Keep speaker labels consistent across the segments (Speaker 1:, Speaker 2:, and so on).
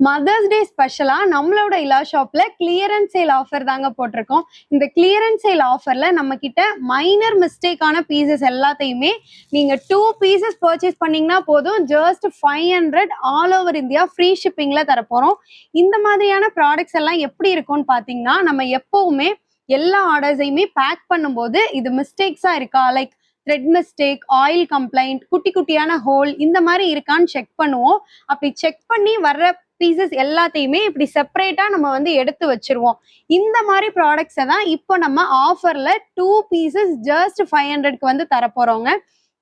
Speaker 1: Mother's day ஸ்பெஷலா நம்மளோட இலா ஷாப்ல கிளியரன்ஸ் சேல் ஆஃபர் தாங்க போட்டிருக்கோம். இந்த கிளியரன்ஸ் சேல் ஆஃபர்ல நம்ம கிட்ட மைனர் மிஸ்டேக்கான பீசஸ் எல்லாத்தையுமே நீங்க 2 பீசஸ் பர்ச்சேஸ் பண்ணீங்கன்னா போதும், just 500 all over India free ஷிப்பிங்ல தரப்போறோம். இந்த மாதிரியான ப்ராடக்ட்ஸ் எல்லாம் எப்படி இருக்கும்னு பாத்தீங்கன்னா, நம்ம எப்பவுமே எல்லா ஆர்டர்ஸையுமே பேக் பண்ணும்போது இது மிஸ்டேக்ஸா இருக்கா, like thread mistake, oil complaint, குட்டி குட்டியான ஹோல் இந்த மாதிரி இருக்கான்னு செக் பண்ணுவோம். அப்படி செக் பண்ணி வர்ற பீசஸ் எல்லாத்தையுமே இப்படி செப்பரேட்டா நம்ம வந்து எடுத்து வச்சிருவோம். இந்த மாதிரி ப்ராடக்ட்ஸை தான் இப்போ நம்ம ஆஃபர்ல 2 பீசஸ் ஜஸ்ட் 500க்கு வந்து தரப்போறோங்க.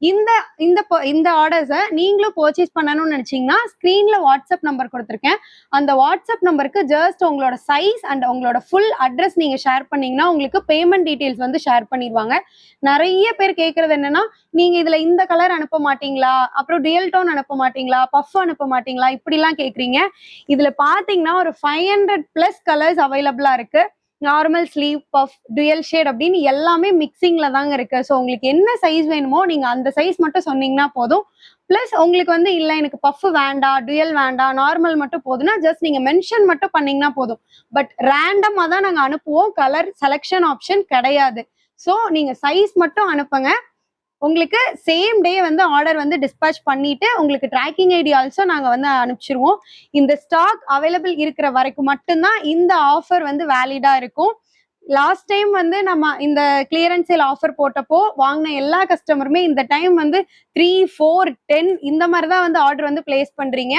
Speaker 1: இந்த இந்த இந்த ஆர்டர்ஸை நீங்களும் பர்ச்சேஸ் பண்ணணும்னு நினைச்சீங்கன்னா ஸ்க்ரீன்ல வாட்ஸ்அப் நம்பர் கொடுத்துருக்கேன். அந்த வாட்ஸ்அப் நம்பருக்கு ஜஸ்ட் உங்களோட சைஸ் அண்ட் உங்களோட ஃபுல் அட்ரஸ் நீங்க ஷேர் பண்ணீங்கன்னா உங்களுக்கு பேமெண்ட் டீடைல்ஸ் வந்து ஷேர் பண்ணிடுவாங்க. நிறைய பேர் கேட்கறது என்னன்னா, நீங்க இதுல இந்த கலர் அனுப்ப மாட்டீங்களா, அப்புறம் டுயல் டோன் அனுப்ப மாட்டீங்களா, பஃப் அனுப்ப மாட்டீங்களா, இப்படிலாம் கேட்குறீங்க. இதுல பாத்தீங்கன்னா ஒரு 500+ கலர்ஸ் அவைலபிளா இருக்கு. Normal sleeve, puff, dual shade அப்படின்னு எல்லாமே மிக்சிங்ல தாங்க இருக்கு. ஸோ உங்களுக்கு என்ன சைஸ் வேணுமோ நீங்க அந்த சைஸ் மட்டும் சொன்னீங்கன்னா போதும். பிளஸ் உங்களுக்கு வந்து இல்ல எனக்கு பஃப் வேண்டாம், டுயல் வேண்டாம், நார்மல் மட்டும் போதும்னா ஜஸ்ட் நீங்க மென்ஷன் மட்டும் பண்ணீங்கன்னா போதும். பட் ரேண்டமா தான் நாங்க அனுப்புவோம், கலர் செலக்ஷன் ஆப்ஷன் கிடையாது. ஸோ நீங்க சைஸ் மட்டும் அனுப்புங்க. உங்களுக்கு சேம் டே வந்து ஆர்டர் வந்து டிஸ்பேச் பண்ணிட்டு உங்களுக்கு ட்ராக்கிங் ஐடி ஆல்சோ நாங்க வந்து அனுப்பிச்சிருவோம். இந்த ஸ்டாக் அவைலபிள் இருக்கிற வரைக்கும் மட்டும்தான் இந்த ஆஃபர் வந்து வேலிடா இருக்கும். லாஸ்ட் டைம் வந்து நம்ம இந்த கிளியரன்ஸ் சேல் ஆஃபர் போட்டப்போ வாங்கின எல்லா கஸ்டமருமே இந்த டைம் வந்து 3, 4, 10 இந்த மாதிரி தான் வந்து ஆர்டர் வந்து பிளேஸ் பண்றீங்க.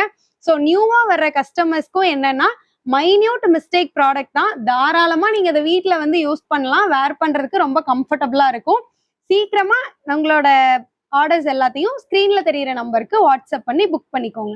Speaker 1: ஸோ நியூவா வர்ற கஸ்டமர்ஸ்க்கும் என்னன்னா, மைன்யூட் மிஸ்டேக் ப்ராடக்ட் தான், தாராளமா நீங்க அதை வீட்டில் வந்து யூஸ் பண்ணலாம், வேர் பண்றதுக்கு ரொம்ப கம்ஃபர்டபுளா இருக்கும். சீக்கிரமா உங்களோட ஆர்டர்ஸ் எல்லாத்தையும் ஸ்கிரீன்ல தெரியிற நம்பருக்கு வாட்ஸ்அப் பண்ணி புக் பண்ணிக்கோங்க.